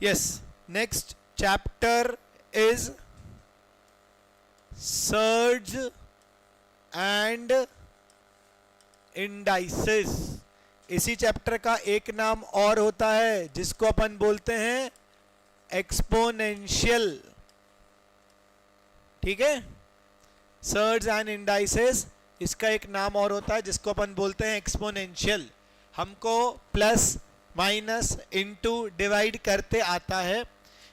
Yes, next chapter is surds and indices. इसी chapter का एक नाम और होता है जिसको अपन बोलते हैं एक्सपोनेंशियल. ठीक है, सर्ज एंड इंडाइसेस इसका एक नाम और होता है जिसको अपन बोलते हैं एक्सपोनेंशियल. हमको प्लस माइनस इनटू डिवाइड करते आता है.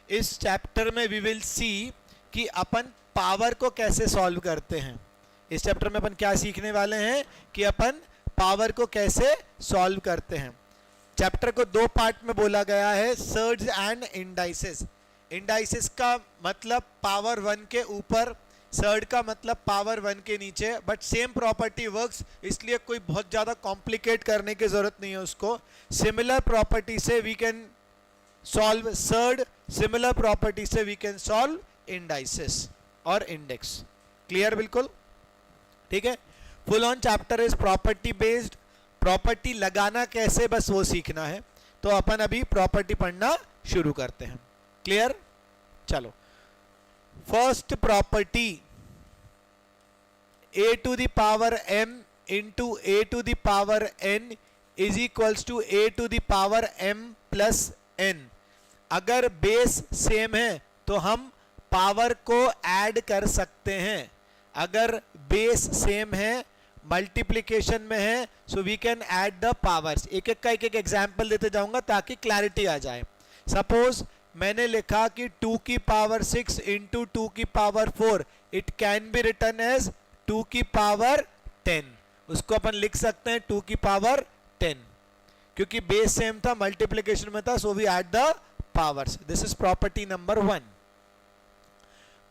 इस चैप्टर में वी विल सी कि अपन पावर को कैसे सॉल्व करते हैं. इस चैप्टर में अपन क्या सीखने वाले हैं कि अपन पावर को कैसे सॉल्व करते हैं. चैप्टर को दो पार्ट में बोला गया है, सर्ज एंड इंडाइसेस. इंडाइसेस का मतलब पावर 1 के ऊपर, सर्ड का मतलब पावर 1 के नीचे, बट सेम प्रॉपर्टी वर्क्स, इसलिए कोई बहुत ज़्यादा कॉम्प्लिकेट करने की ज़रूरत नहीं है उसको. सिमिलर प्रॉपर्टी से we can solve surds, similar property से वी कैन सॉल्व इंडाइसेस और इंडेक्स. क्लियर बिल्कुल. ठीक है, full on chapter is property based. Property लगाना कैसे, बस वो सीखना है. तो अपन अभी प्रॉपर्टी पढ़ना शुरू करते हैं. क्लियर. चलो, first property, a to the power m into a to the power n is equals to a to the power m plus n. अगर बेस सेम है तो हम पावर को ऐड कर सकते हैं. अगर बेस सेम है, मल्टीप्लिकेशन में है, so we can add the powers. एक एक का एक एक एग्जाम्पल देते जाऊंगा ताकि क्लैरिटी आ जाए. सपोज मैंने लिखा कि 2 की पावर 6 इंटू 2 की power 4, it can be written as 2 की पावर 10. उसको अपन लिख सकते हैं 2 की पावर 10, क्योंकि बेस सेम था, मल्टीप्लिकेशन में था, so we add the powers. This is property number 1.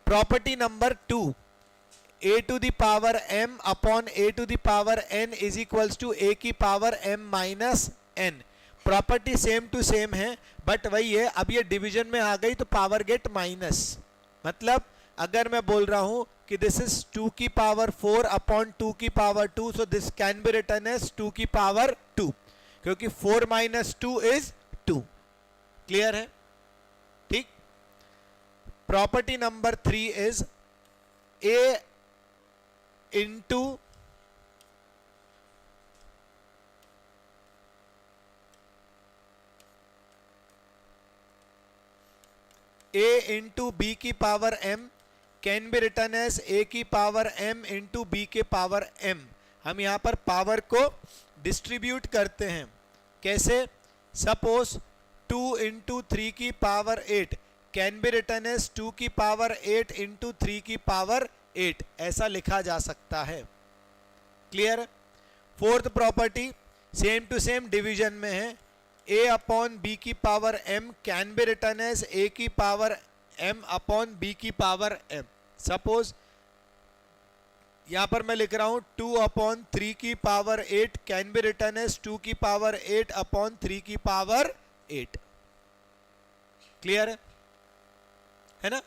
Property number 2, a to the power m upon a to the power n is equals to a की power m minus n. Property same to same है, but वही है, अब ये division में आ गई तो power get minus. मतलब अगर मैं बोल रहा हूं कि दिस इज 2 की पावर 4 अपॉन 2 की power 2, so this can be written as 2 की पावर 2, क्योंकि 4 माइनस 2 इज 2. क्लियर है. ठीक. Property number 3 is a into a into B की power m can be written as a की पावर m इंटू बी के power m. हम यहां पर पावर को डिस्ट्रीब्यूट करते हैं. कैसे? सपोज 2 इंटू 3 की power 8 can be written as 2 की पावर 8 इंटू 3 की पावर 8. ऐसा लिखा जा सकता है. Clear. Fourth property same to same division में है. a अपॉन बी की power m can be written as a की पावर m अपॉन b की पावर m. सपोज यहां पर मैं लिख रहा हूं 2 अपॉन 3 की power 8 can be written as 2 की पावर 8 अपॉन 3 की पावर 8. क्लियर है ना.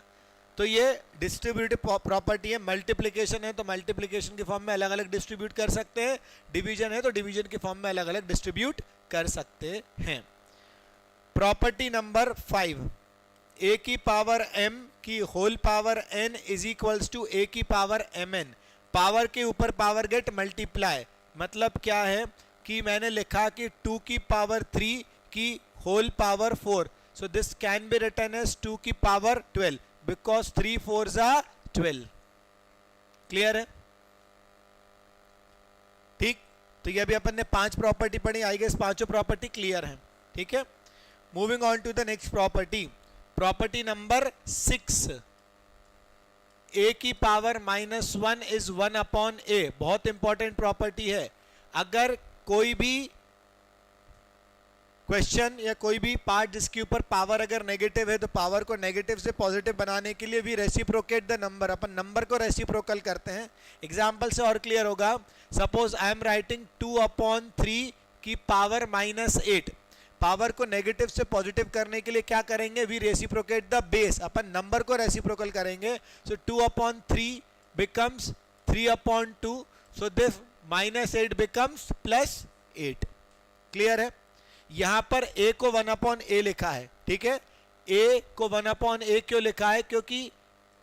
तो ये डिस्ट्रीब्यूटिव प्रॉपर्टी है. मल्टीप्लिकेशन है तो मल्टीप्लिकेशन की फॉर्म में अलग अलग डिस्ट्रीब्यूट कर सकते हैं. डिवीजन है तो डिवीजन की फॉर्म में अलग अलग डिस्ट्रीब्यूट कर सकते हैं. प्रॉपर्टी नंबर 5, a की पावर m की whole power n is equals to a की पावर mn. पावर के ऊपर पावर गेट मल्टीप्लाई. मतलब क्या है कि मैंने लिखा कि 2 की पावर 3 की whole power 4, so this can be written as 2 की power 12, because 3 4s are 12. Clear है. ठीक. तो ये अभी अपन ने 5 प्रॉपर्टी पढ़ी. आई गेस पांचों प्रॉपर्टी क्लियर है. ठीक है. Moving on to the next property. Property number 6, a की पावर -1 इज 1 अपॉन a. बहुत इंपॉर्टेंट प्रॉपर्टी है. अगर कोई भी क्वेश्चन या कोई भी पार्ट जिसके ऊपर पावर अगर नेगेटिव है तो पावर को नेगेटिव से पॉजिटिव बनाने के लिए वी रेसिप्रोकेट द नंबर. अपन नंबर को रेसिप्रोकल करते हैं. एग्जांपल से और क्लियर होगा. Suppose I am writing 2 upon 3 की पावर -8. पावर को नेगेटिव से पॉजिटिव करने के लिए क्या करेंगे? We reciprocate the base. अपन नंबर को रेसिप्रोकल करेंगे. So 2 upon 3 becomes 3 upon 2. So this -8 becomes +8. Clear है. यहां पर a को 1 अपॉन a लिखा है. ठीक है. ए को 1/a क्यों लिखा है? क्योंकि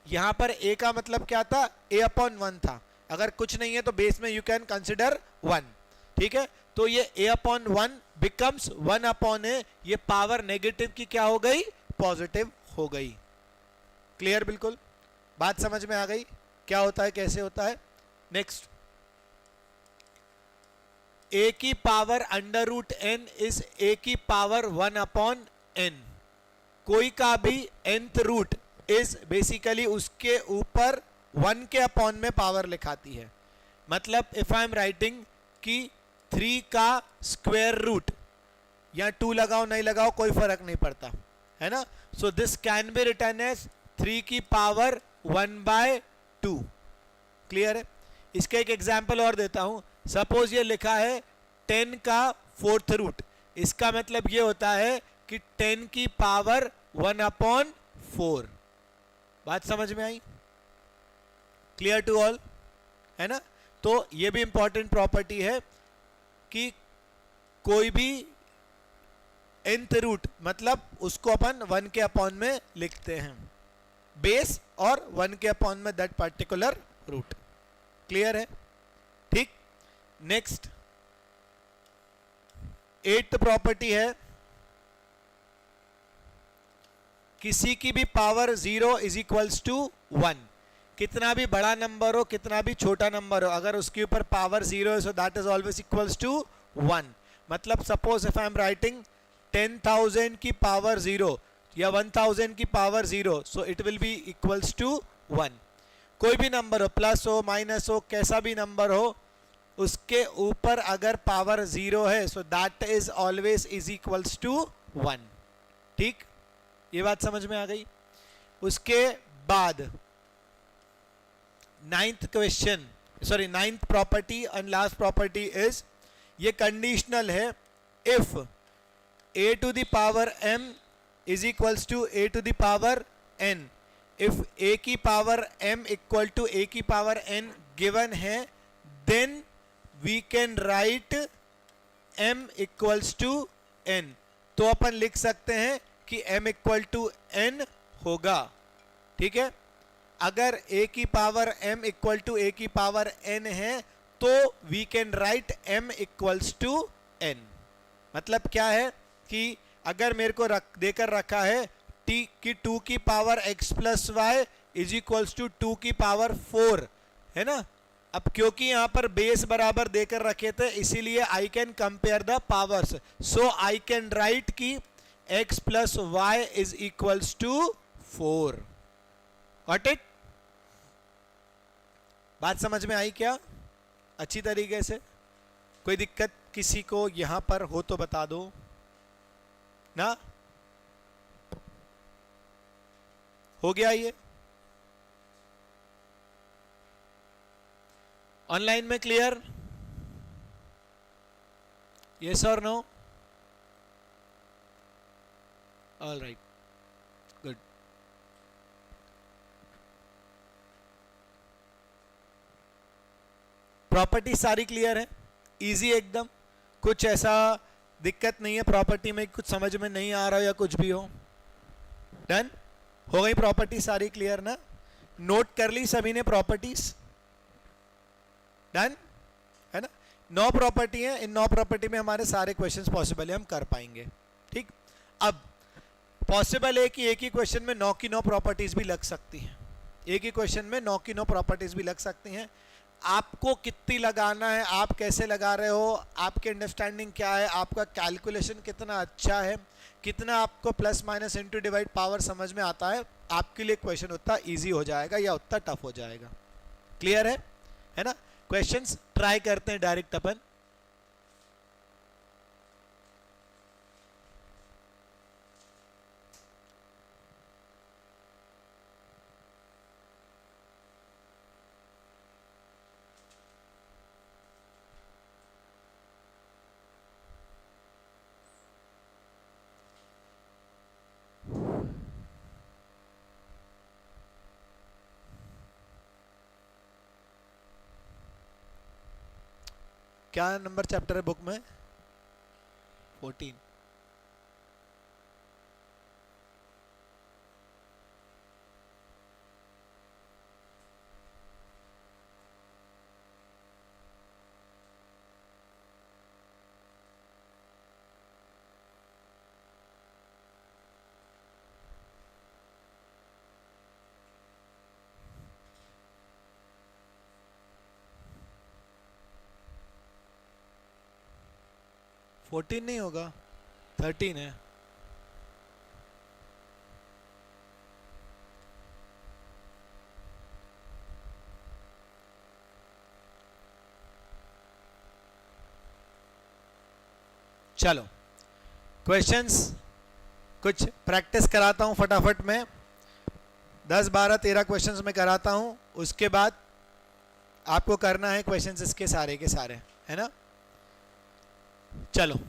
यहां पर a का मतलब क्या था? a/1 था। अगर कुछ नहीं है तो बेस में यू कैन कंसिडर 1, ठीक है। तो ये a/1 बिकम्स 1/a, ये पावर नेगेटिव की क्या हो गई? पॉजिटिव हो गई। क्लियर? बिल्कुल बात समझ में आ गई क्या होता है, कैसे होता है। नेक्स्ट, a की पावर √n इज a की पावर 1/n। कोई का भी nth रूट इज बेसिकली उसके ऊपर 1 के अपॉन में पावर लिखाती है। मतलब इफ आई एम राइटिंग कि 3 का स्क्वायर रूट, या 2 लगाओ नहीं लगाओ कोई फर्क नहीं पड़ता, है ना। So this can be written as 3 की पावर 1/2। क्लियर है? इसका एक एग्जाम्पल और देता हूं। सपोज ये लिखा है 10 का 4th रूट, इसका मतलब ये होता है कि 10 की पावर 1/4। बात समझ में आई? क्लियर टू ऑल, है ना। तो ये भी इंपॉर्टेंट प्रॉपर्टी है कि कोई भी nth रूट मतलब उसको अपन 1 के अपॉन में लिखते हैं, बेस और 1 के अपॉन में दैट पर्टिकुलर रूट। क्लियर है? ठीक। नेक्स्ट 8th प्रॉपर्टी है, किसी की भी पावर 0 इज इक्वल्स टू 1। कितना भी बड़ा नंबर हो, कितना भी छोटा नंबर हो, अगर उसके ऊपर पावर 0 है so that is always equals to 1। मतलब suppose if I am writing 10,000 की पावर 0 या 1000 की power 0, so it will be equals to 1। कोई भी नंबर हो, प्लस हो माइनस हो, कैसा भी नंबर हो, उसके ऊपर अगर पावर 0 है so that is always is equals to 1। ठीक, ये बात समझ में आ गई। उसके बाद 9th question, sorry 9th property and last property is, ये कंडीशनल है। If a to the power m is equals to a to the power n, if a की power m equal to a की power n given है, then we can write m equals to n। तो अपन लिख सकते हैं कि m equal to n होगा। ठीक है, अगर a की power m equal to a की पावर n है तो we can write m equals to n। मतलब क्या है कि अगर मेरे को देकर रखा है t की 2 की power x plus y is equals to 2 की पावर 4, है ना। अब क्योंकि यहां पर बेस बराबर देकर रखे थे इसीलिए I can compare the powers, so I can write की x plus y is equals to 4। Got it? बात समझ में आई क्या अच्छी तरीके से? कोई दिक्कत किसी को यहां पर हो तो बता दो ना। हो गया ये? ऑनलाइन में क्लियर? यस और no? All right, good. Property सारी क्लियर है, इजी एकदम, कुछ ऐसा दिक्कत नहीं है प्रॉपर्टी में, कुछ समझ में नहीं आ रहा हो या कुछ भी हो। डन हो गई प्रॉपर्टी सारी क्लियर ना? नोट कर ली सभी ने प्रॉपर्टीज? डन है ना। 9 प्रॉपर्टी है, इन 9 प्रॉपर्टी में हमारे सारे क्वेश्चंस पॉसिबल है, हम कर पाएंगे। ठीक, अब पॉसिबल है कि एक ही क्वेश्चन में 9 की 9 प्रॉपर्टीज भी लग सकती हैं। एक ही क्वेश्चन में 9 की 9 प्रॉपर्टीज भी लग सकती हैं। आपको कितनी लगाना है, आप कैसे लगा रहे हो, आपकी अंडरस्टैंडिंग क्या है, आपका कैलकुलेशन कितना अच्छा है, कितना आपको plus minus into divide power समझ में आता है, आपके लिए क्वेश्चन उतना इजी हो जाएगा या उतना टफ हो जाएगा। क्लियर है ना। क्वेश्चंस ट्राई करते हैं डायरेक्ट अपन। क्या नंबर चैप्टर है बुक में? 14। 14 नहीं होगा, 13 है। चलो क्वेश्चंस कुछ प्रैक्टिस कराता हूं फटाफट में, 10 12 13 क्वेश्चंस में कराता हूं, उसके बाद आपको करना है क्वेश्चंस इसके सारे के सारे, है ना। चलो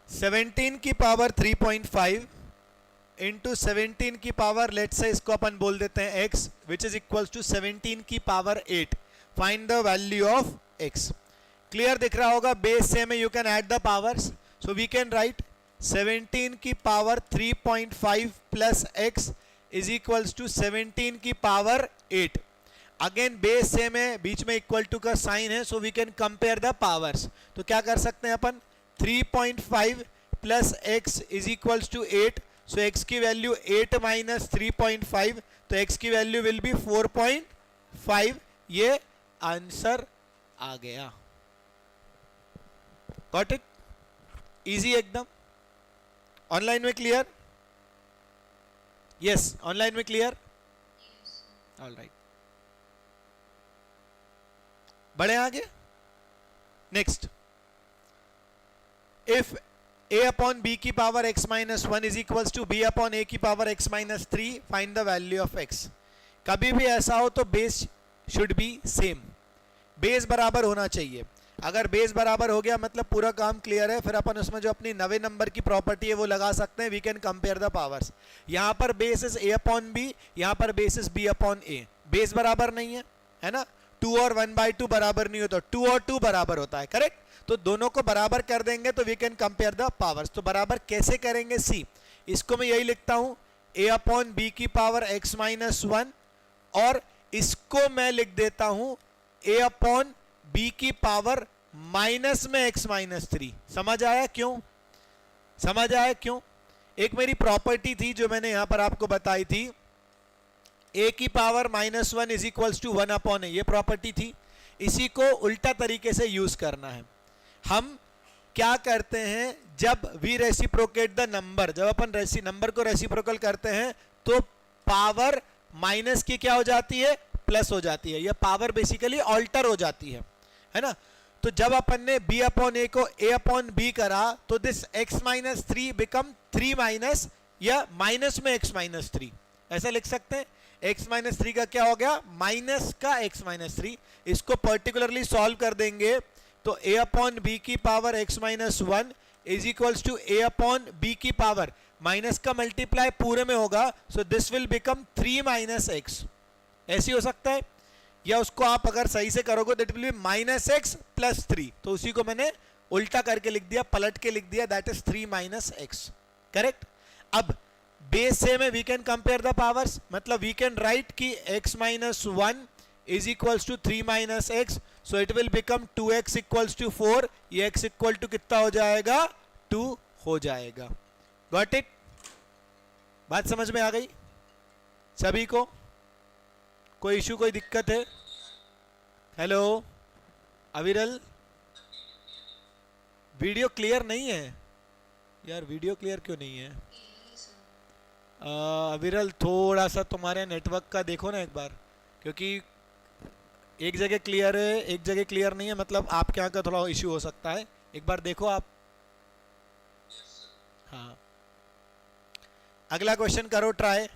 सेवनटीन की पावर 3.5 इंटू 17 की पावर, लेट से इसको अपन बोल देते हैं x, which is equals to 17 की power 8। Find the value of x। Clear दिख रहा होगा, बेस से में you can add the powers, so we can write 17 की power 3.5 plus x is equals to 17 की पावर 8। अगेन बेस से में बीच में इक्वल टू का साइन है, so we can compare the powers. तो क्या कर सकते हैं अपन, 3.5 plus x is equals to 8, सो x की वैल्यू 8 माइनस 3.5, तो x की वैल्यू विल बी 4.5। ये आंसर आ गया। गॉट इट, इजी एकदम। ऑनलाइन में क्लियर? यस, ऑनलाइन में क्लियर? ऑलराइट, बढ़े आगे। Next, if a upon b की power x minus 1 is equals to b upon a की power x minus 3, find the value of x। कभी भी ऐसा हो तो base should be same, base बराबर होना चाहिए। अगर बेस बराबर हो गया मतलब पूरा काम क्लियर है, फिर अपन उसमें जो अपनी नवे नंबर की प्रॉपर्टी है वो लगा सकते हैं, we can compare the powers. यहाँ पर base is a upon b, यहाँ पर base is b upon a। Base बराबर नहीं है ना, 2 और 1/2 बराबर नहीं होता, 2 और 2 बराबर होता है, करेक्ट। तो दोनों को बराबर कर देंगे तो we can compare the powers. तो बराबर कैसे करेंगे, सी, इसको मैं यही लिखता हूं a अपॉन b की पावर x माइनस 1, और इसको मैं लिख देता हूं a अपॉन b की पावर माइनस में x माइनस 3। समझ आया क्यों? समझ आया क्यों? एक मेरी प्रॉपर्टी थी जो मैंने यहां पर आपको बताई थी, a की power minus 1 is equals to 1 upon a, ये प्रॉपर्टी थी। इसी को उल्टा तरीके से यूज करना है। हम क्या करते हैं, जब वी रेसिप्रोकेट द नंबर, जब अपन नंबर को रेसिप्रोकल करते हैं तो पावर माइनस की क्या हो जाती है, प्लस हो जाती है। यह पावर बेसिकली ऑल्टर हो जाती है ना। तो जब अपन ने b अपॉन a को a अपॉन b करा तो this x minus 3 become 3 minus, या माइनस में x माइनस 3, ऐसा लिख सकते हैं। x माइनस 3 का क्या हो गया, माइनस का x माइनस 3। इसको पर्टिकुलरली सॉल्व कर देंगे तो a अपॉन b की power x minus 1 is equals to a upon b की पावर, माइनस का मल्टीप्लाई पूरे में होगा, so this will become 3 minus x। ऐसी हो सकता है, या उसको आप अगर सही से करोगे तो it will B minus x plus 3। तो उसी को मैंने उल्टा करके लिख दिया, पलट के लिख दिया, that is 3 minus x, correct. अब बेस से में we can compare the powers, मतलब वी कैन राइट कि x minus 1 is equals to 3 minus x, so it will become 2x equals to 4। ये x इक्वल टू कितना हो जाएगा, 2 हो जाएगा। गॉट इट, बात समझ में आ गई सभी को? कोई इशू, कोई दिक्कत है? हेलो अविरल, वीडियो क्लियर नहीं है यार, वीडियो क्लियर क्यों नहीं है? अविरल थोड़ा सा तुम्हारे नेटवर्क का देखो ना एक बार, क्योंकि एक जगह क्लियर है एक जगह क्लियर नहीं है, मतलब आपके यहाँ का थोड़ा इश्यू हो सकता है, एक बार देखो आप। हाँ, अगला क्वेश्चन करो, try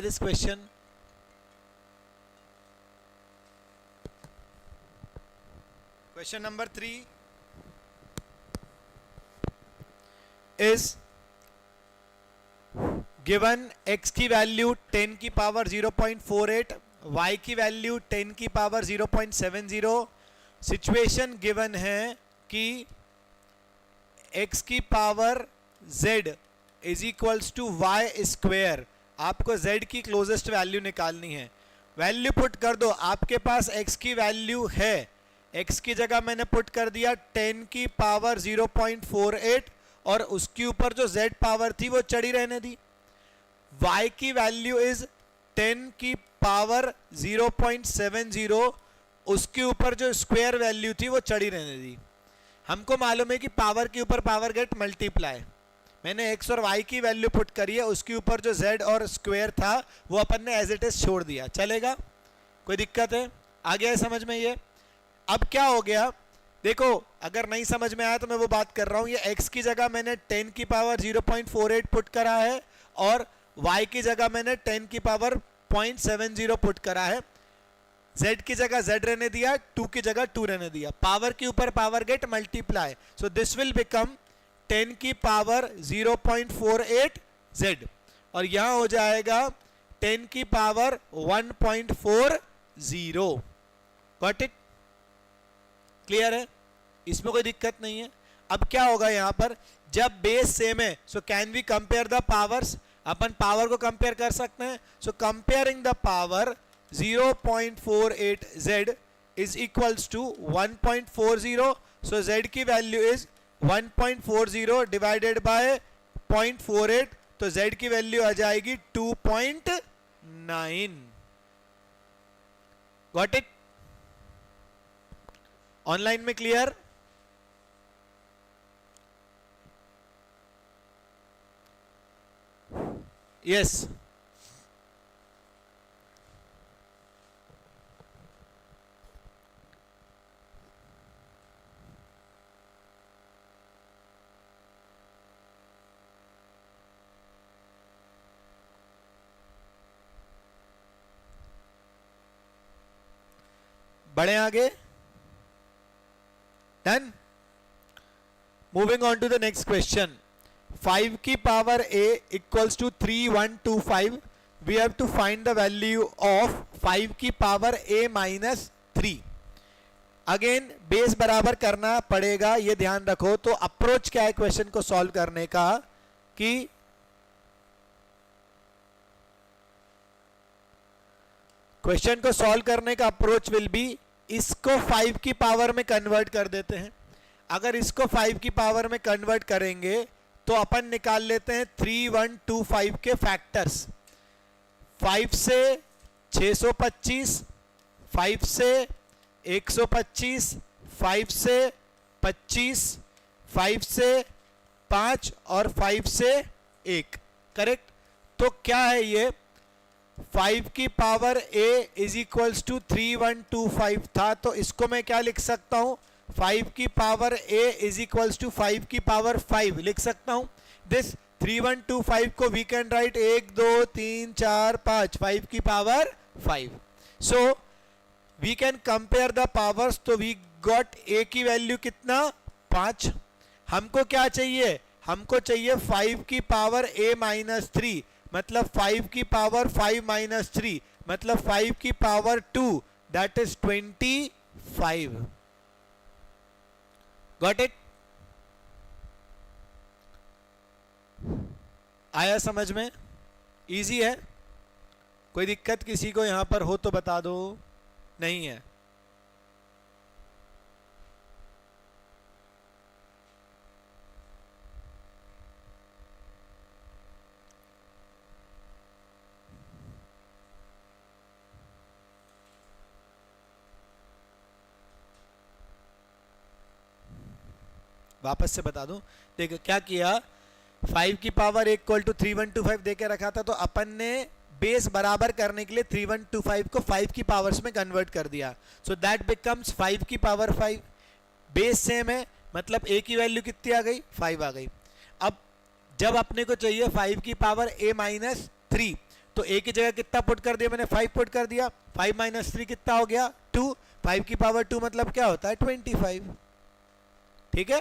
this question. Question number 3 is given x की वैल्यू 10 की पावर 0.48, y की वैल्यू 10 की पावर 0.70। सिचुएशन गिवन है कि x की power z is equals to y square. आपको z की क्लोजेस्ट वैल्यू निकालनी है। वैल्यू पुट कर दो, आपके पास x की वैल्यू है x की जगह मैंने पुट कर दिया 10 की पावर 0.48 और उसके ऊपर जो z पावर थी वो चढ़ी रहने दी। y की वैल्यू इज 10 की पावर 0.70, उसके ऊपर जो स्क्वायर वैल्यू थी वो चढ़ी रहने दी। हमको मालूम है कि पावर के ऊपर पावर गेट मल्टीप्लाई, मैंने x और y की वैल्यू पुट करी है, उसके ऊपर जो z और स्क्वायर था वो अपन ने एज इट इज छोड़ दिया। चलेगा? कोई दिक्कत है? आ गया है समझ में ये? अब क्या हो गया देखो, अगर नहीं समझ में आया तो मैं वो बात कर रहा हूं। ये x की जगह मैंने 10 की पावर 0.48 पुट करा है और y की जगह मैंने 10 की पावर 0.70 पुट करा है। z की जगह z रहने दिया, 2 की जगह 2 रहने दिया। पावर के ऊपर power get multiply, so this will become 10 की पावर 0.48 z और यहां हो जाएगा 10 की पावर 1.40। Got it? क्लियर है? इसमें कोई दिक्कत नहीं है। अब क्या होगा यहां पर, जब बेस सेम है so can we compare the powers, अपन पावर को कंपेयर कर सकते हैं। So comparing the power 0.48 z is equals to 1.40, so z की वैल्यू इज 1.40 डिवाइडेड बाय 0.48, तो z की वैल्यू आ जाएगी 2.9। Got it? ऑनलाइन में क्लियर? यस। बढ़े आगे? Done? Moving on to the next question. 5 की power a equals to 3125, we have to find the value of 5 की power a minus 3। Again base बराबर करना पड़ेगा, ये ध्यान रखो। तो अप्रोच क्या है क्वेश्चन को सॉल्व करने का, कि क्वेश्चन को सॉल्व करने का अप्रोच विल बी, इसको 5 की पावर में कन्वर्ट कर देते हैं। अगर इसको 5 की पावर में कन्वर्ट करेंगे तो अपन निकाल लेते हैं 3125 के फैक्टर्स। 5 से 625, 5 से 125, 5 से 25, 5 से 5 और 5 से 1। करेक्ट? तो क्या है ये, 5 की power a is equals to 3125 था, तो इसको मैं क्या लिख सकता हूं, 5 की power a is equals to 5 की पावर 5 लिख सकता हूं। दिस 3125 को वी कैन राइट 1 2 3 4 5, 5 की power 5। So we can compare the powers. तो वी गॉट a की वैल्यू कितना, 5। हमको क्या चाहिए, हमको चाहिए 5 की पावर a माइनस 3, मतलब 5 की पावर 5 माइनस 3 मतलब 5 की power 2, that is 25। Got it? आया समझ में? इजी है? कोई दिक्कत किसी को यहां पर हो तो बता दो। नहीं है? वापस से बता दूं, देखो क्या किया, 5 की पावर इक्वल टू 3125 देके रखा था, तो अपन ने बेस बराबर करने के लिए 3125 को 5 की पावर्स में कन्वर्ट कर दिया। सो दैट बिकम्स 5 की पावर 5। बेस सेम है, मतलब a की वैल्यू कितनी आ गई, 5 आ गई। अब जब अपने को चाहिए 5 की पावर a माइनस 3, तो a की जगह कितना पुट कर दिया मैंने, 5 पुट कर दिया। 5 माइनस 3 कितना हो गया, 2। 5 की पावर 2 मतलब क्या होता है, 25। ठीक है?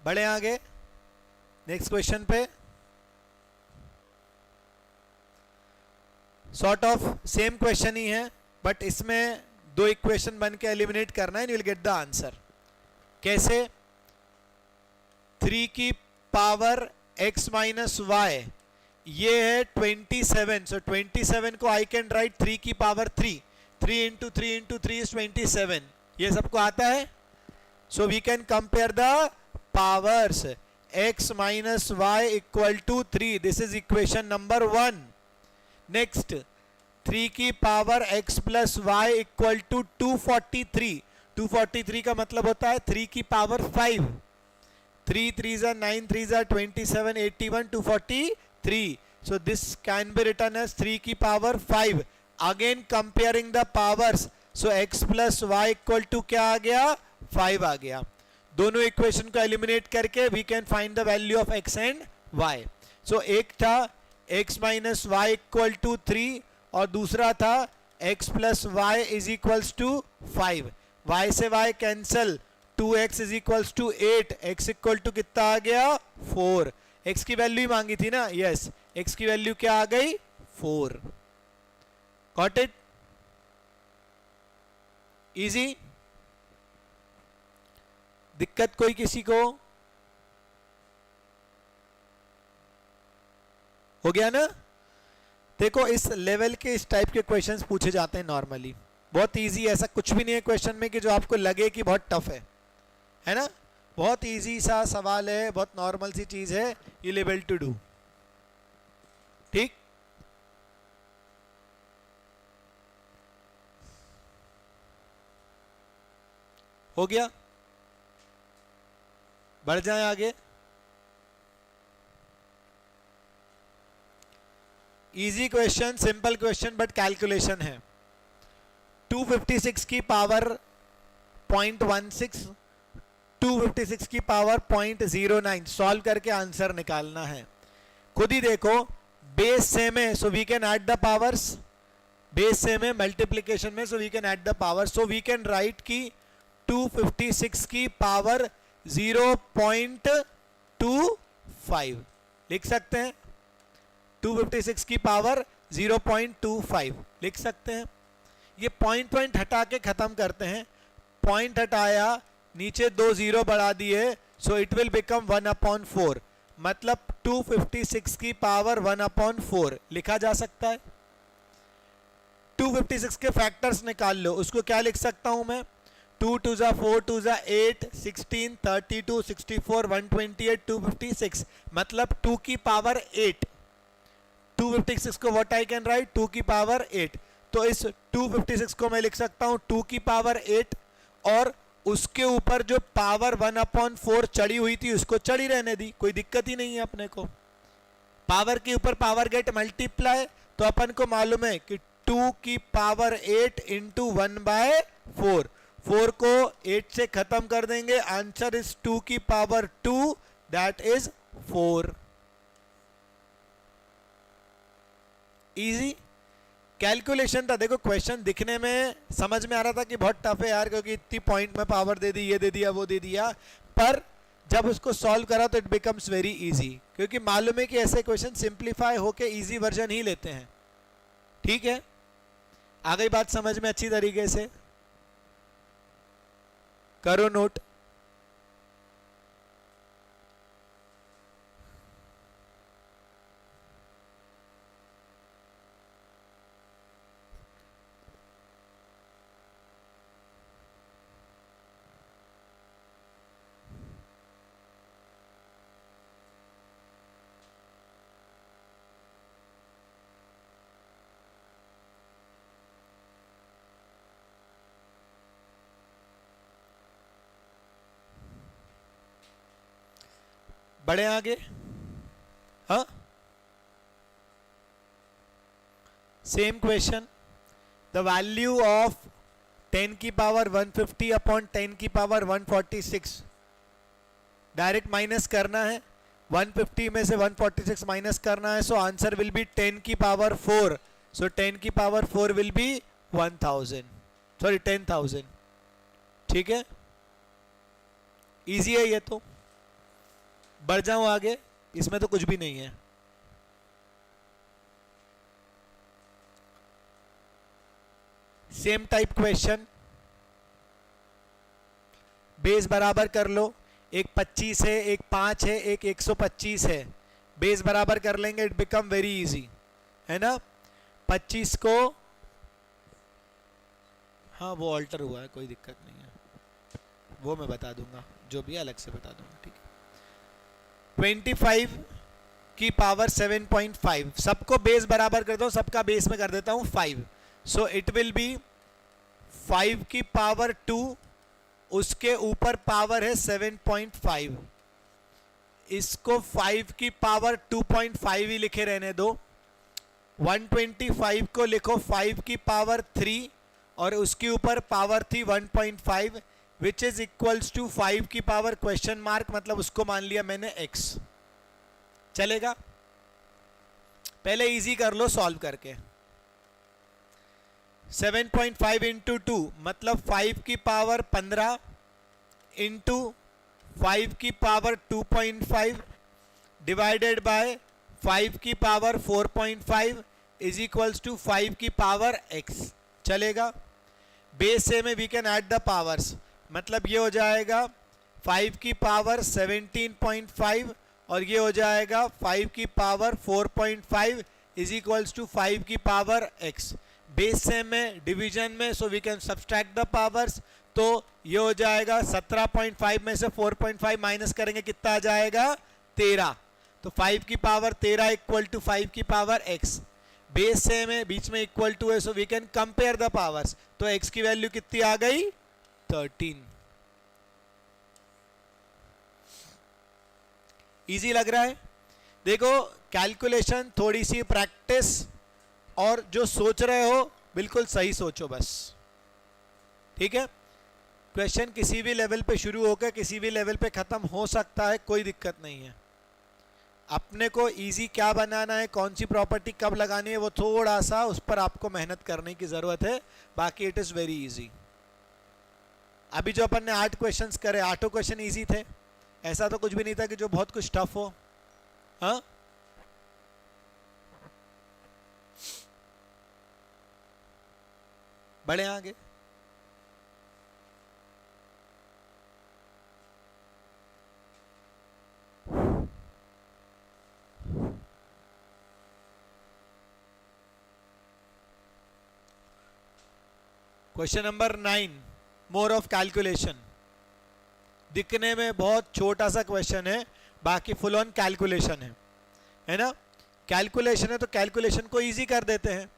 बढ़े आगे नेक्स्ट क्वेश्चन पे। सॉर्ट ऑफ सेम क्वेश्चन ही है, बट इसमें 2 इक्वेशन बन के एलिमिनेट करना है, you will get the answer. कैसे? 3 की पावर x माइनस वाई, ये है 27. सो 27 को आई कैन राइट 3 की पावर 3. 3 into 3 into 3 is 27. ये सबको आता है. So we can compare the powers. x minus y equal to 3. This is equation number 1. Next, 3 की power x plus y equal to 243. 243 का मतलब होता है 3 की power 5. 3 3s are 9, 3s are 27, 81, 243. So this can be written as 3 की power 5. Again comparing the powers. So x plus y equal to क्या आ गया? 5 आ गया. दोनों इक्वेशन को एलिमिनेट करके we can find the value of x and y. So एक था x minus y equal to 3 और दूसरा था x plus y is equals to 5. y से y cancel. 2x is equals to 8. x equal to कितना आ गया? 4. x की वैल्यू ही मांगी थी ना? यस. x की वैल्यू क्या आ गई? 4. Got it? इजी? दिक्कत कोई किसी को? हो गया ना? देखो, इस लेवल के इस टाइप के क्वेश्चंस पूछे जाते हैं नॉर्मली. बहुत इजी. ऐसा कुछ भी नहीं है क्वेश्चन में कि जो आपको लगे कि बहुत टफ है ना? बहुत इजी सा सवाल है, बहुत नॉर्मल सी चीज है. You able to do. ठीक? हो गया? बढ़ जाए आगे. Easy question, simple question, but calculation है. 256 की पावर 0.16, 256 की पावर 0.09 सॉल्व करके आंसर निकालना है. खुद ही देखो, बेस सेम है so we can add the powers. Base same है मल्टीप्लिकेशन में, so we can add the power. So we can write की 256 की पावर 0.25 लिख सकते हैं. 256 की पावर 0.25 लिख सकते हैं. ये पॉइंट हटा के खत्म करते हैं. पॉइंट हटाया, नीचे 2 0 बढ़ा दिए, सो इट विल बिकम 1/4. मतलब 256 की पावर 1/4 लिखा जा सकता है. 256 के फैक्टर्स निकाल लो. उसको क्या लिख सकता हूं मैं? 2 2 जा 4, 2 जा 8, 16, 32, 64, 128, 256. मतलब 2 की पावर 8. 256 को व्हाट आई कैन राइट? 2 की पावर 8. तो इस 256 को मैं लिख सकता हूं 2 की पावर 8, और उसके ऊपर जो पावर 1/4 चढ़ी हुई थी उसको चढ़ी रहने दी. कोई दिक्कत ही नहीं है अपने को. पावर के ऊपर पावर गेट मल्टीप्लाई, तो अपन को मालूम है कि 2 की पावर 8 इंटू 1/4. 4 को 8 से खत्म कर देंगे. आंसर इज 2 की power 2, that is 4. Easy calculation था. देखो, क्वेश्चन दिखने में समझ में आ रहा था कि बहुत टफ है यार, क्योंकि इतनी पॉइंट में पावर दे दी, ये दे दिया, वो दे दिया. पर जब उसको सॉल्व करा तो इट बिकम्स वेरी इजी, क्योंकि मालूम है कि ऐसे क्वेश्चन सिंप्लीफाई होके इजी वर्जन ही लेते हैं. ठीक है? आ गई बात समझ में अच्छी तरीके से? करो नोट. बढ़े आगे. हाँ, same question. The value of 10 की पावर 150 अपॉन 10 की पावर 146 डायरेक्ट माइनस करना है. 150 में से 146 माइनस करना है. सो आंसर विल बी 10 की पावर 4. सो 10 की पावर 4 विल बी 1000, सॉरी 10,000. ठीक है? इजी है ये तो. बढ़ जाऊं आगे, इसमें तो कुछ भी नहीं है. Same type question. बेस बराबर कर लो, एक 25 है, एक 5 है, एक 125 है, बेस बराबर कर लेंगे, इट बिकम वेरी इजी, है ना। 25 को, हाँ वो ऑल्टर हुआ है, कोई दिक्कत नहीं है, वो मैं बता दूंगा, जो भी अलग से बता दूंगा, ठीक है। 25 की पावर 7.5, सबको बेस बराबर कर दो, सबका बेस में कर देता हूं 5, सो इट विल बी 5 की पावर 2, उसके ऊपर पावर है 7.5, इसको 5 की पावर 2.5 ही लिखे रहने दो। 125 को लिखो 5 की पावर 3 और उसके ऊपर पावर थी 1.5, विच इज इक्वल्स टू 5 की पावर क्वेश्चन मार्क, मतलब उसको मान लिया मैंने x। चलेगा, पहले इजी कर लो सॉल्व करके। 7.5 इंटू 2 मतलब 5 की पावर 15 इंटू 5 की पावर 2.5 डिवाइडेड बाय 5 की पावर 4.5 इज इक्वल्स टू 5 की पावर x। चलेगा, बेस से में we can add the powers, मतलब ये हो जाएगा 5 की पावर 17.5 और ये हो जाएगा 5 की पावर 4.5 इज इक्वल्स टू 5 की पावर x। बेस से में, डिवीजन में, so we can subtract the powers, तो ये हो जाएगा 17.5 में से 4.5 माइनस करेंगे, कितना आ जाएगा 13, तो 5 की पावर 13 इक्वल टू 5 की पावर x। बेस से में बीच में इक्वल टू है, so we can compare the powers, तो x की वैल्यू कितनी आ गई 13। इजी लग रहा है। देखो कैलकुलेशन, थोड़ी सी प्रैक्टिस, और जो सोच रहे हो बिल्कुल सही सोचो बस, ठीक है। क्वेश्चन किसी भी लेवल पे शुरू होकर किसी भी लेवल पे खत्म हो सकता है, कोई दिक्कत नहीं है। अपने को इजी क्या बनाना है, कौन सी प्रॉपर्टी कब लगानी है, वो थोड़ा सा उस पर आपको मेहनत करने की जरूरत है, बाकी इट इज वेरी इजी। अभी जो अपन ने 8 क्वेश्चंस करे, 8 क्वेश्चन इजी थे, ऐसा तो कुछ भी नहीं था कि जो बहुत कुछ टफ हो। हाँ, बढ़े आगे। Question number 9, more of calculation. दिखने में बहुत छोटा सा क्वेश्चन है, बाकी फुल ऑन कैलकुलेशन है ना। कैलकुलेशन है तो कैलकुलेशन को इजी कर देते हैं।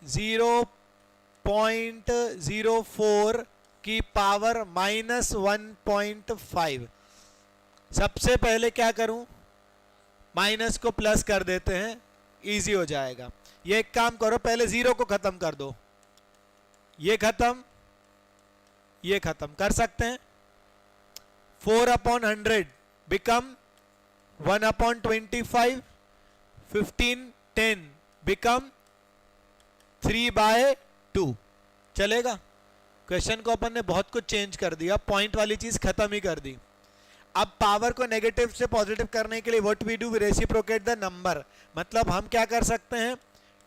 0.04 की पावर -1.5, सबसे पहले क्या करूं, माइनस को प्लस कर देते हैं, इजी हो जाएगा। ये एक काम करो, पहले 0 को खत्म कर दो, ये खत्म, ये खत्म कर सकते हैं। 4/100 बिकम 1/25, 15 10 बिकम 3/2। चलेगा। क्वेश्चन को अपन ने बहुत कुछ चेंज कर दिया, पॉइंट वाली चीज खत्म ही कर दी। अब पावर को नेगेटिव से पॉजिटिव करने के लिए what we do, reciprocate the number, मतलब हम क्या कर सकते हैं,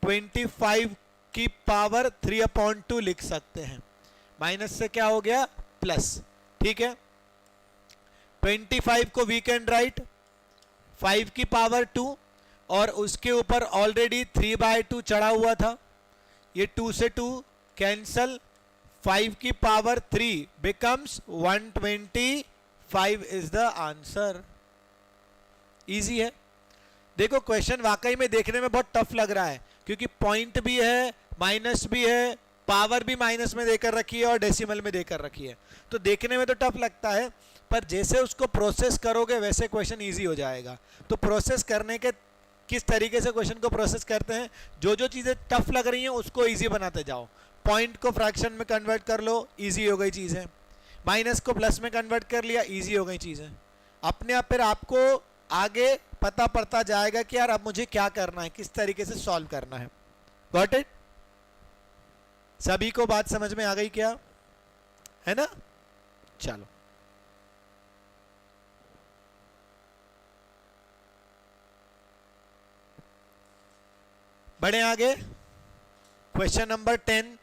25 की पावर 3/2 लिख सकते हैं, माइनस से क्या हो गया प्लस, ठीक है। 25 को वी कैन राइट 5 की पावर 2 और उसके ऊपर ऑलरेडी 3/2 चढ़ा हुआ था, ये 2 से 2 कैंसल, 5 की power 3 becomes 125 is the answer. Easy है। देखो क्वेश्चन वाकई में देखने में बहुत टफ लग रहा है, क्योंकि पॉइंट भी है, माइनस भी है, पावर भी माइनस में देकर रखी है और डेसिमल में देकर रखी है, तो देखने में तो टफ लगता है, पर जैसे उसको प्रोसेस करोगे वैसे क्वेश्चन इजी हो जाएगा। तो प्रोसेस करने के, किस तरीके से क्वेश्चन को प्रोसेस करते हैं, जो जो चीजें टफ लग रही हैं उसको इजी बनाते जाओ। पॉइंट को फ्रैक्शन में कन्वर्ट कर लो, इजी हो गई चीजें। माइनस को प्लस में कन्वर्ट कर लिया, इजी हो गई चीजें। अपने आप फिर आपको आगे पता पड़ता जाएगा कि यार अब मुझे क्या करना है, किस तरीके से सॉल्व करना है। Got it? सभी को बात समझ में आ गई क्या, है ना? चलो बढ़े आगे। क्वेश्चन नंबर 10,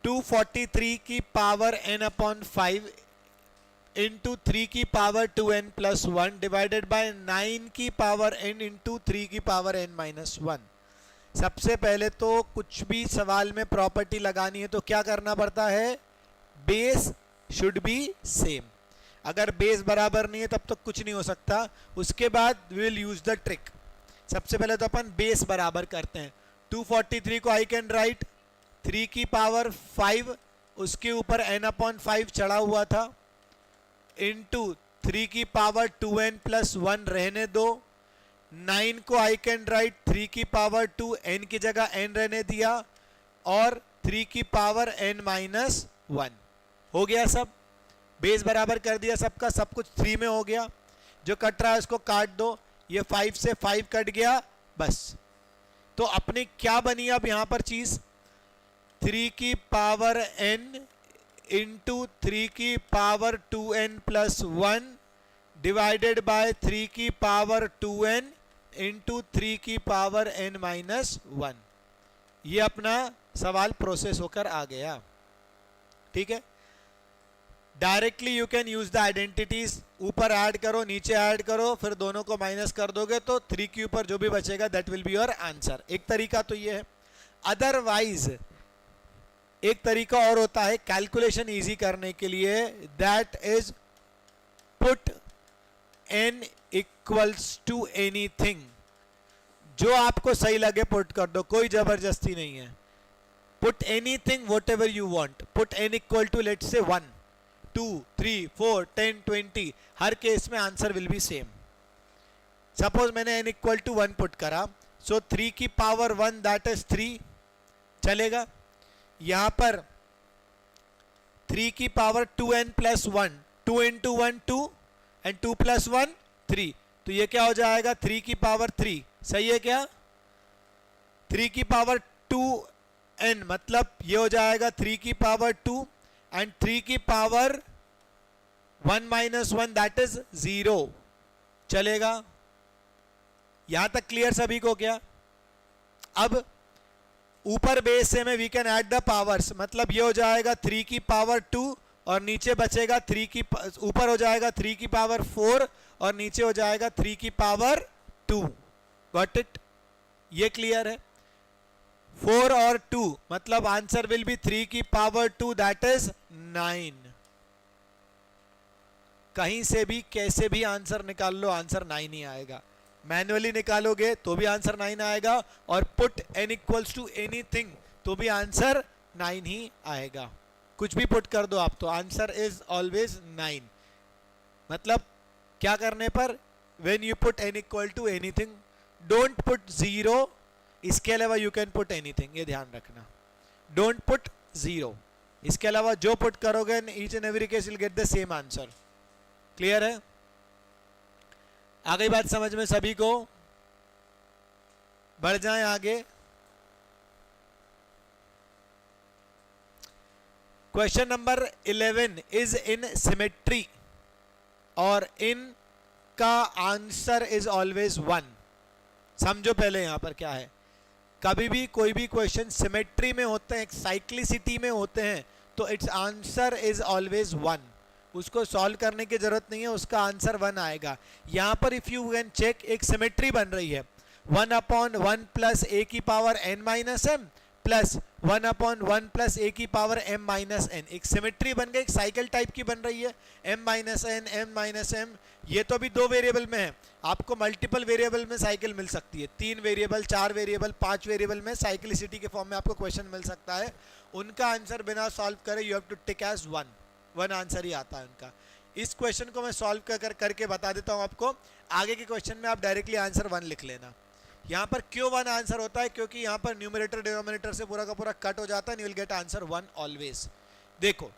243 की पावर n अपॉन 5 इंटू 3 की power 2n plus 1 divided by 9 की पावर n इंटू 3 की पावर n माइनस 1। सबसे पहले तो कुछ भी सवाल में प्रॉपर्टी लगानी है तो क्या करना पड़ता है, बेस शुड बी सेम। अगर बेस बराबर नहीं है तब तो कुछ नहीं हो सकता। उसके बाद we will use the trick. सबसे पहले तो अपन बेस बराबर करते हैं। 243 को आई कैन राइट 3 की पावर 5 उसके ऊपर n अपॉन 5 चढ़ा हुआ था इंटू 3 की पावर 2n प्लस 1 रहने दो। 9 को आई कैन राइट 3 की पावर 2 n की जगह n रहने दिया और 3 की पावर n माइनस 1। हो गया सब, बेस बराबर कर दिया सबका, सब कुछ 3 में हो गया। जो कट रहा है उसको काट दो, ये 5 से 5 कट गया बस। तो अपनी क्या बनी अब यहां पर चीज, 3 की पावर n इंटू 3 की power 2n plus 1 divided by 3 की पावर 2n इंटू 3 की पावर n माइनस 1। ये अपना सवाल प्रोसेस होकर आ गया। ठीक है, directly you can use the identities, ऊपर ऐड करो नीचे ऐड करो, फिर दोनों को माइनस कर दोगे तो 3 के ऊपर जो भी बचेगा that will be your answer. एक तरीका तो ये है। अदरवाइज एक तरीका और होता है कैलकुलेशन इजी करने के लिए, that is put n equals to anything. जो आपको सही लगे पुट कर दो, कोई जबरदस्ती नहीं है। Put anything whatever you want. Put n equal to let's say 1 2 3 4 10 20, हर केस में answer will be same. Suppose मैंने n इक्वल टू 1 पुट करा, सो 3 की पावर 1 दैट इज 3 चलेगा। यहां पर 3 की power 2n plus 1, 2 into 1 2 and 2 plus 1 3, तो ये क्या हो जाएगा 3 की पावर 3, सही है क्या। 3 की पावर 2n मतलब ये हो जाएगा 3 की पावर 2 एंड 3 की पावर 1 माइनस 1 दैट इज 0 चलेगा। यहां तक क्लियर सभी को क्या। अब ऊपर बेस से में we can add the powers, मतलब ये हो जाएगा 3 की पावर 2 और नीचे बचेगा 3 की, ऊपर हो जाएगा 3 की पावर 4 और नीचे हो जाएगा 3 की पावर 2। गॉट इट, ये क्लियर है। 4 और 2 मतलब आंसर विल बी 3 की पावर 2 दैट इज 9। कहीं से भी कैसे भी आंसर निकाल लो, आंसर 9 ही आएगा। मैन्युअली निकालोगे तो भी आंसर 9 आएगा और put n equals to anything तो भी आंसर 9 ही आएगा। कुछ भी पुट कर दो आप तो आंसर इज ऑलवेज 9। मतलब क्या करने पर, when you put n equal to anything, don't put 0, इसके अलावा यू कैन पुट एनीथिंग, ये ध्यान रखना। डोंट पुट 0, इसके अलावा जो पुट करोगे in each and every case will get the same answer. Clear है, आ गई बात समझ में सभी को। बढ़ जाएं आगे। Question number 11 is in symmetry और इन का आंसर इज ऑलवेज 1। समझो पहले यहां पर क्या है, कभी भी कोई भी क्वेश्चन सिमेट्री में होते हैं, साइक्लिसिटी में होते हैं, तो इट्स आंसर इज ऑलवेज 1। उसको सॉल्व करने की जरूरत नहीं है, उसका आंसर 1 आएगा। यहां पर इफ यू कैन चेक, एक सिमेट्री बन रही है 1 अपॉन 1 प्लस ए की power n minus m plus 1 upon 1 plus A की पावर m माइनस n। एक सिमेट्री बन गई, एक साइकिल टाइप की बन रही है, m minus n m minus m। ये तो अभी 2 वेरिएबल में है, आपको मल्टीपल वेरिएबल में साइकिल मिल सकती है। 3 वेरिएबल, 4 वेरिएबल, 5 वेरिएबल में साइक्लिसिटी के फॉर्म में आपको क्वेश्चन मिल सकता है। उनका आंसर बिना सॉल्व करे you have to tick as 1 answer ही आता है उनका। इस क्वेश्चन को मैं सॉल्व करके बता देता हूं आपको। आगे के क्वेश्चन में आप डायरेक्टली आंसर 1 लिख लेना। यहां पर क्यों 1 आंसर होता है, क्योंकि यहां पर न्यूमरेटर डिनोमिनेटर से पूरा का पूरा कट हो जाता है, you will get answer 1 always. देखो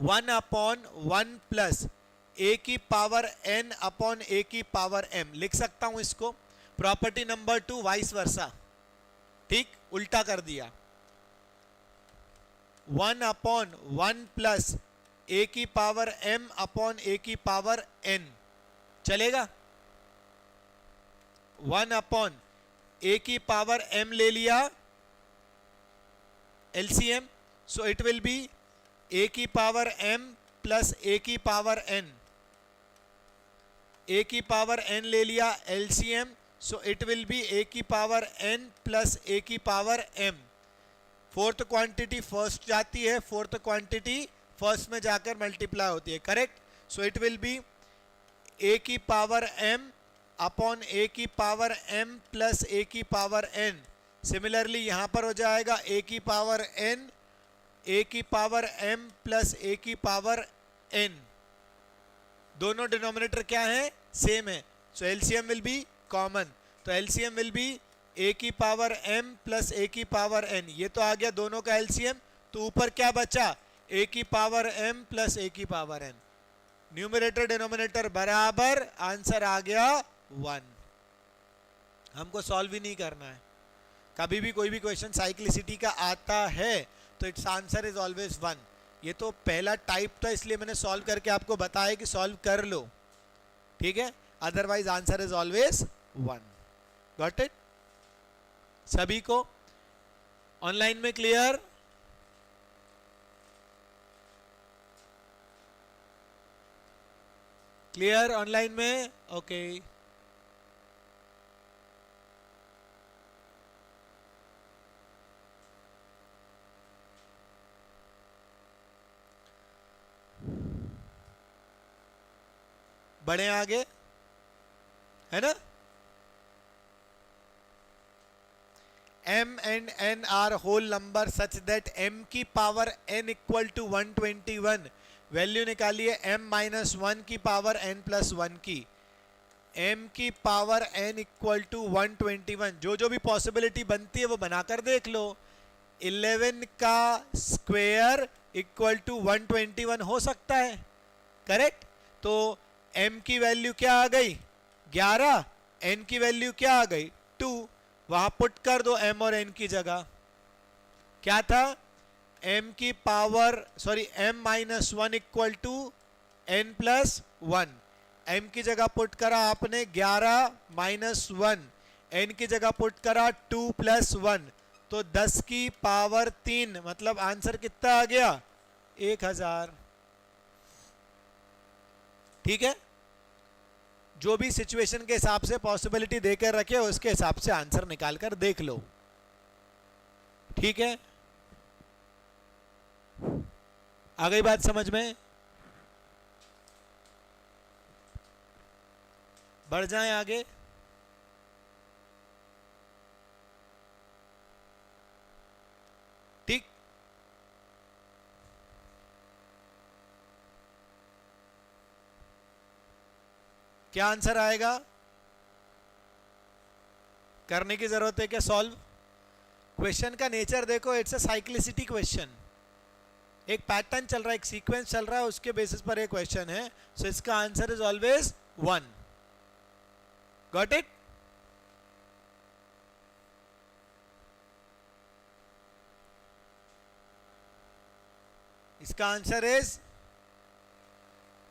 1 अपॉन 1 प्लस ए की पावर n अपॉन ए की पावर m लिख सकता हूं इसको। प्रॉपर्टी नंबर 2 वाइस वर्सा, ठीक, उल्टा कर दिया। 1 अपॉन 1 प्लस ए की पावर m अपॉन ए की पावर n चलेगा। 1 अपॉन ए की पावर m ले लिया LCM, so it will B a की पावर m प्लस a की पावर n, a की पावर n ले लिया LCM, so it will B a की पावर n प्लस a की power m। Fourth quantity first जाती है, फोर्थ क्वांटिटी फर्स्ट में जाकर मल्टीप्लाई होती है, correct. So it will B a की पावर m अपॉन a की पावर m प्लस a की पावर n। सिमिलरली यहां पर हो जाएगा a की पावर n, a की पावर m प्लस a की पावर n। दोनों डिनोमिनेटर क्या है, सेम है, सो एलसीएम विल बी कॉमन, तो एलसीएम विल बी a की पावर m प्लस a की पावर n। ये तो आ गया दोनों का एलसीएम, तो ऊपर क्या बचा, a की पावर m प्लस a की पावर n। न्यूमरेटर डिनोमिनेटर बराबर, आंसर आ गया 1। हमको सॉल्व ही नहीं करना है। कभी भी कोई भी क्वेश्चन साइक्लिसिटी का आता है तो इट्स आंसर इज ऑलवेज 1। ये तो पहला टाइप था, इसलिए मैंने सॉल्व करके आपको बताया कि सॉल्व कर लो, ठीक है, otherwise answer is always 1। Got it? सभी को ऑनलाइन में क्लियर? क्लियर ऑनलाइन में? ओके बढ़े आगे, है ना। m and n are whole number such that m की power n equal to 121। Value निकालिए m माइनस 1 की पावर n प्लस 1 की, m की पावर n इक्वल टू 121। जो जो भी पॉसिबिलिटी बनती है वो बनाकर देख लो। 11 का स्क्वायर इक्वल टू 121 हो सकता है, करेक्ट। तो m की वैल्यू क्या आ गई 11, n की वैल्यू क्या आ गई 2, वहां पुट कर दो m और n की जगह। क्या था, m की power m minus 1 equal to n plus 1। m की जगह पुट करा आपने 11 माइनस 1, n की जगह पुट करा 2 प्लस 1, तो 10 की पावर 3, मतलब आंसर कितना आ गया 1000। ठीक है, जो भी सिचुएशन के हिसाब से पॉसिबिलिटी देकर रखे उसके हिसाब से आंसर निकाल कर देख लो, ठीक है। आ गई बात समझ में? बढ़ जाएं आगे। ठीक, क्या आंसर आएगा, करने की जरूरत है क्या सॉल्व? क्वेश्चन का नेचर देखो, इट्स अ साइक्लिसिटी क्वेश्चन, एक पैटर्न चल रहा है, एक सीक्वेंस चल रहा है, उसके बेसिस पर एक क्वेश्चन है, सो इसका answer is always 1। Got it? इसका answer is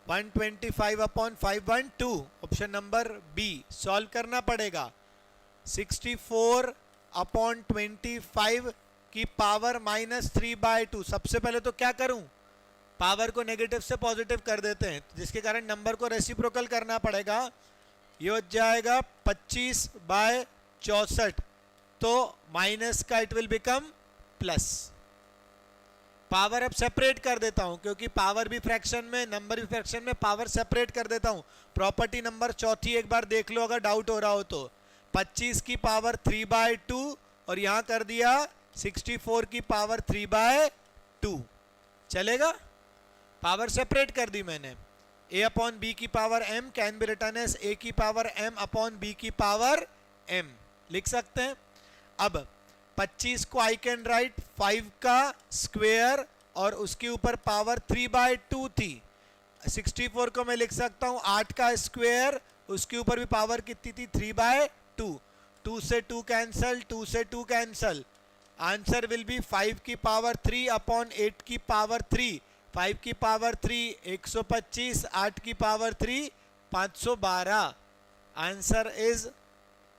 125 upon 512, option number B. Solve करना पड़ेगा। 64 अपॉन 25 की पावर -3/2। सबसे पहले तो क्या करूं, पावर को नेगेटिव से पॉजिटिव कर देते हैं, जिसके कारण नंबर को रेसिप्रोकल करना पड़ेगा। ये हो जाएगा 25/64, तो माइनस का it will become plus. Power अब सेपरेट कर देता हूं, क्योंकि पावर भी फ्रैक्शन में, नंबर भी फ्रैक्शन में, पावर सेपरेट कर देता हूं। प्रॉपर्टी नंबर चौथी एक बार देख लो अगर डाउट हो रहा हो तो। 25 की पावर 3/2 और यहां कर दिया 64 की पावर 3/2, चलेगा। पावर सेपरेट कर दी मैंने। a अपॉन बी की power m can be written as a की पावर m अपॉन b की पावर m, लिख सकते हैं। अब 25 को आई कैन राइट 5 का स्क्वायर और उसके ऊपर पावर 3/2 थी। 64 को मैं लिख सकता हूं 8 का स्क्वायर, उसके ऊपर भी पावर कितनी थी 3/2। 2 से 2 कैंसल, 2 से 2 कैंसल, आंसर विल बी 5 की पावर 3 अपॉन 8 की पावर 3। 5 की पावर 3 125, 8 की power 3 512। Answer is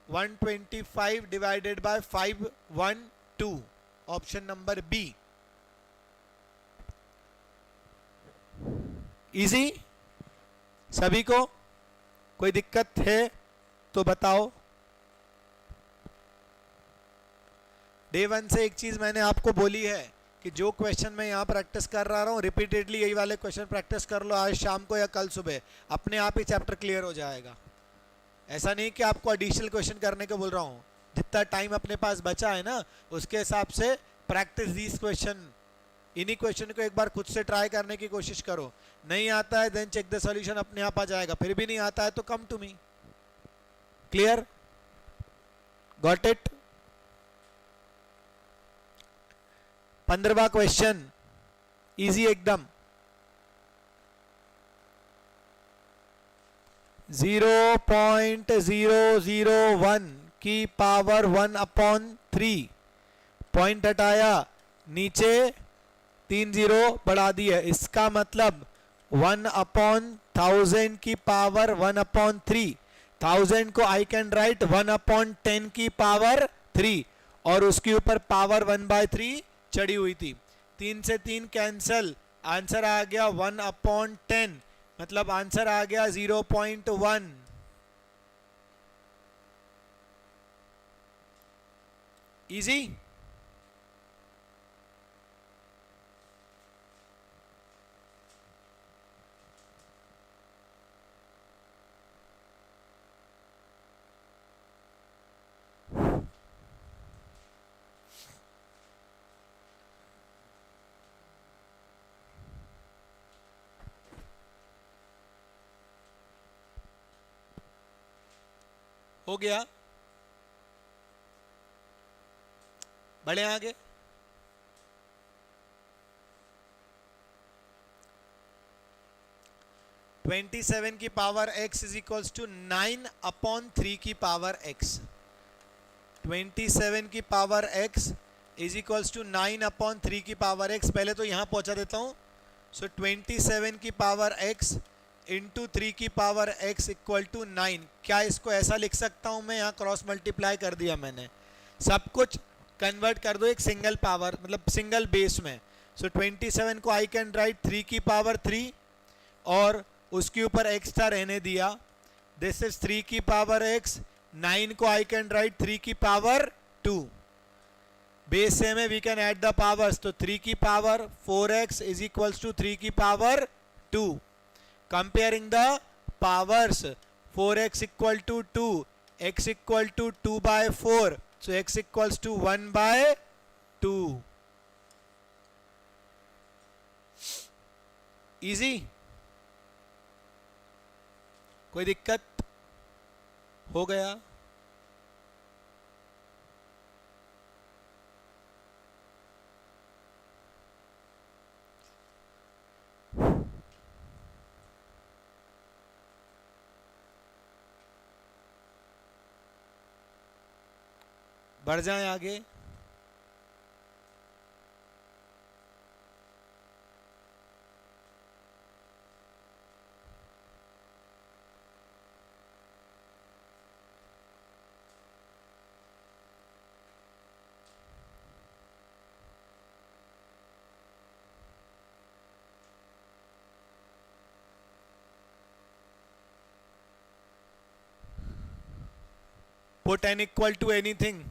125 divided by 512, option number B. Easy सभी को? कोई दिक्कत है तो बताओ। डे 1 से एक चीज मैंने आपको बोली है कि जो क्वेश्चन मैं यहाँ प्रैक्टिस कर रहा हूँ रिपीटेडली यही वाले क्वेश्चन प्रैक्टिस कर लो आज शाम को या कल सुबह, अपने आप ही चैप्टर क्लियर हो जाएगा। ऐसा नहीं कि आपको एडिशनल क्वेश्चन करने को बोल रहा हूँ, जितना टाइम अपने पास बचा है ना उसके हिसाब से प्रैक्टिस दीज क्वेश्चन। इन्हीं क्वेश्चन को एक बार खुद से ट्राई करने की कोशिश करो। नहीं आता है देन चेक द सॉल्यूशन, अपने आप आ जाएगा। फिर भी नहीं आता है तो come to me. Clear? Got it? 15वां क्वेश्चन इजी एकदम। 0.001 की पावर 1/3, पॉइंट हटाया, नीचे 3 0 बढ़ा दिया। इसका मतलब 1/1000 की पावर 1/3। 1000 को आई कैन राइट 1/10 की पावर 3 और उसके ऊपर पावर 1/3 चढ़ी हुई थी। 3 से 3 कैंसल, आंसर आ गया 1/10, मतलब आंसर आ गया 0.1। इजी? हो गया? बढ़े आगे। ट्वेंटी 27 की power x is equals to 9/3 की पावर x। 27 की power x is equals to 9/3 की पावर x। पहले तो यहां पहुंचा देता हूं। सो 27 की पावर x इंटू 3 की पावर x इक्वल टू 9। क्या इसको ऐसा लिख सकता हूं मैं? यहाँ क्रॉस मल्टीप्लाई कर दिया मैंने। सब कुछ कन्वर्ट कर दो एक सिंगल पावर, मतलब सिंगल बेस में। सो 27 को आई कैन राइट 3 की पावर 3 और उसके ऊपर x था रहने दिया। दिस इज 3 की पावर x। 9 को आई कैन राइट 3 की पावर 2। बेस सेम है, we can add the powers. तो 3 की power 4x is equals to 3 की power 2। Comparing the powers, 4x equal to 2, x equal to 2/4, so x equals to 1/2. Easy? कोई दिक्कत? हो गया? बढ़ जाएं आगे। Put n equal to anything,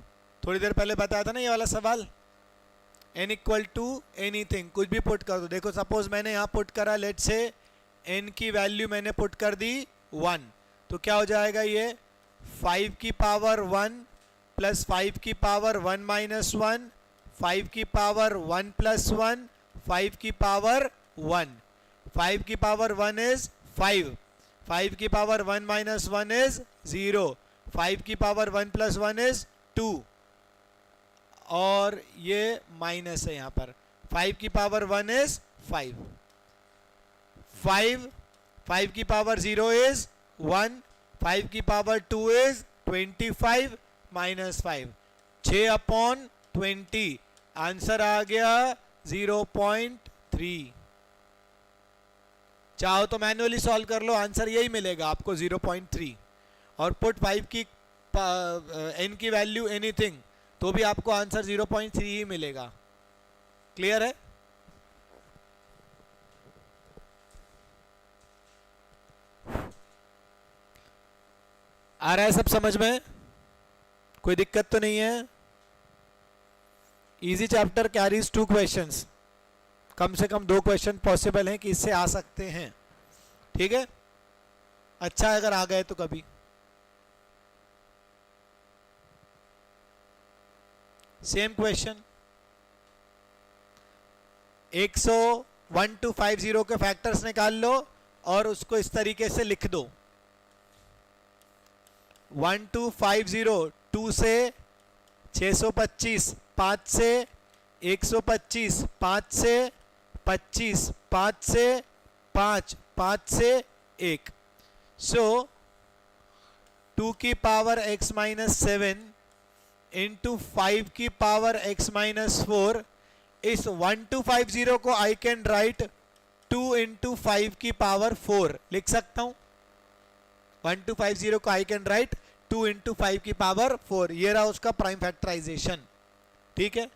थोड़ी देर पहले बताया था ना ये वाला सवाल। n इक्वल टू एनीथिंग, कुछ भी पुट कर दो। देखो सपोज मैंने यहाँ पुट करा, लेट्स से n की वैल्यू मैंने पुट कर दी 1, तो क्या हो जाएगा ये 5 की पावर 1 प्लस 5 की पावर 1 माइनस 1, 5 की पावर 1 प्लस 1, 5 की पावर 1। 5 की पावर 1 इज 5, 5 की पावर 1 माइनस 1 इज 0, 5 की पावर 1 प्लस 1 इज 2 और ये माइनस है यहाँ पर। 5 की पावर 1 इज 5, 5 की पावर 0 इज 1, 5 की पावर 2 इज 25 माइनस 5, 6/20। आंसर आ गया 0.3। चाहो तो मैन्युअली सॉल्व कर लो, आंसर यही मिलेगा आपको 0.3। और पुट 5 की n की वैल्यू एनीथिंग, तो भी आपको आंसर 0.3 ही मिलेगा। क्लियर है? आ रहा है सब समझ में? कोई दिक्कत तो नहीं है? इजी चैप्टर कैरीज 2 क्वेश्चंस, कम से कम 2 क्वेश्चन पॉसिबल हैं कि इससे आ सकते हैं, ठीक है? अच्छा अगर आ गए तो कभी। सेम क्वेश्चन 101 to 50 के फैक्टर्स निकाल लो और उसको इस तरीके से लिख दो। 1 to 50, 2 से 625, 5 से 125, 5 से 25, 5 से 5, 5 से 1। सो 2 की पावर x माइनस 7 इंटू 5 की पावर x माइनस 4, इस 1 to 50 को आई कैन राइट 2 इंटू 5 की पावर 4 लिख सकता हूं। 1 to 50 को आई कैन राइट 2 इंटू 5 की पावर 4। ये रहा उसका प्राइम फैक्टराइजेशन, ठीक है?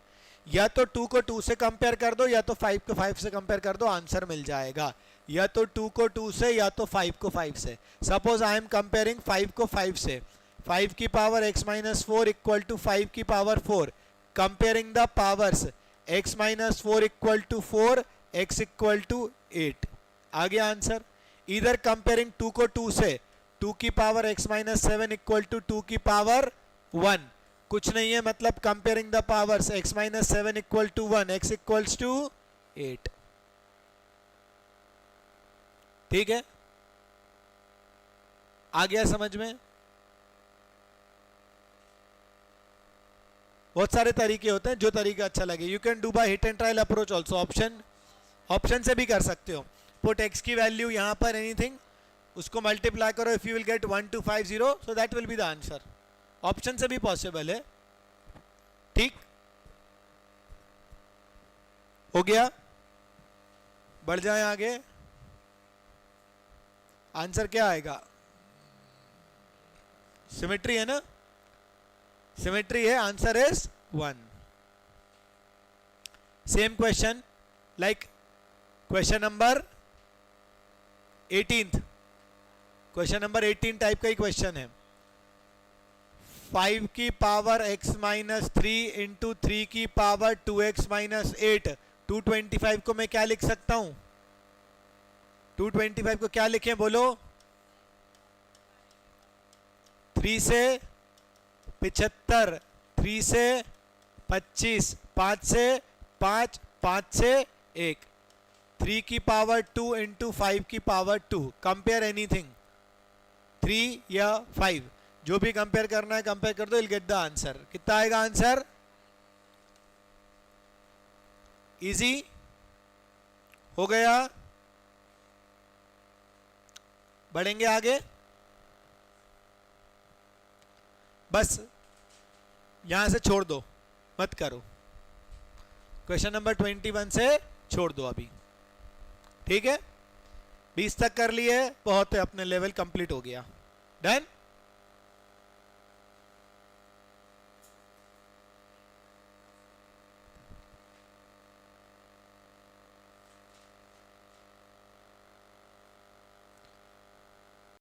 या तो 2 को 2 से कंपेयर कर दो या तो 5 को 5 से कंपेयर कर दो, आंसर मिल जाएगा। या तो 2 को 2 से या तो 5 को 5 से। सपोज आई एम कंपेयरिंग 5 को 5 से, 5 की power x minus 4 equal to 5 की power 4, comparing the powers x minus 4 equal to 4, x equal to 8। आ गया आंसर। इधर कंपेयरिंग 2 को 2 से, 2 की power x minus 7 equal to 2 की पावर 1, कुछ नहीं है, मतलब comparing the powers x minus 7 equal to 1, x equals to 8। ठीक है, आ गया समझ में? बहुत सारे तरीके होते हैं, जो तरीका अच्छा लगे। You can do by hit and trial approach also. Option से भी कर सकते हो। पुट x की वैल्यू यहां पर एनीथिंग, उसको मल्टीप्लाई करो, if you will get 1 to 50, so that will be the answer. Option से भी पॉसिबल है, ठीक? हो गया, बढ़ जाए आगे। आंसर क्या आएगा? सिमेट्री है ना? सिमेट्री है, answer is 1। Same question like question number 18, question number 18 type का ही क्वेश्चन है। 5 की पावर x माइनस 3 इंटू 3 की पावर 2x माइनस 8, 225 को मैं क्या लिख सकता हूं? 225 को क्या लिखें बोलो? 3 से 75, 3 से 25, 5 से 5, 5 से 1, 3 की पावर 2 इंटू 5 की पावर 2। कंपेयर एनीथिंग, 3 या 5, जो भी कंपेयर करना है कंपेयर कर दो, विल गेट द आंसर। कितना आएगा आंसर? इजी हो गया। बढ़ेंगे आगे, बस यहां से छोड़ दो, मत करो। क्वेश्चन नंबर 21 से छोड़ दो अभी, ठीक है? 20 तक कर लिए, बहुत है, अपने लेवल कंप्लीट हो गया। डन।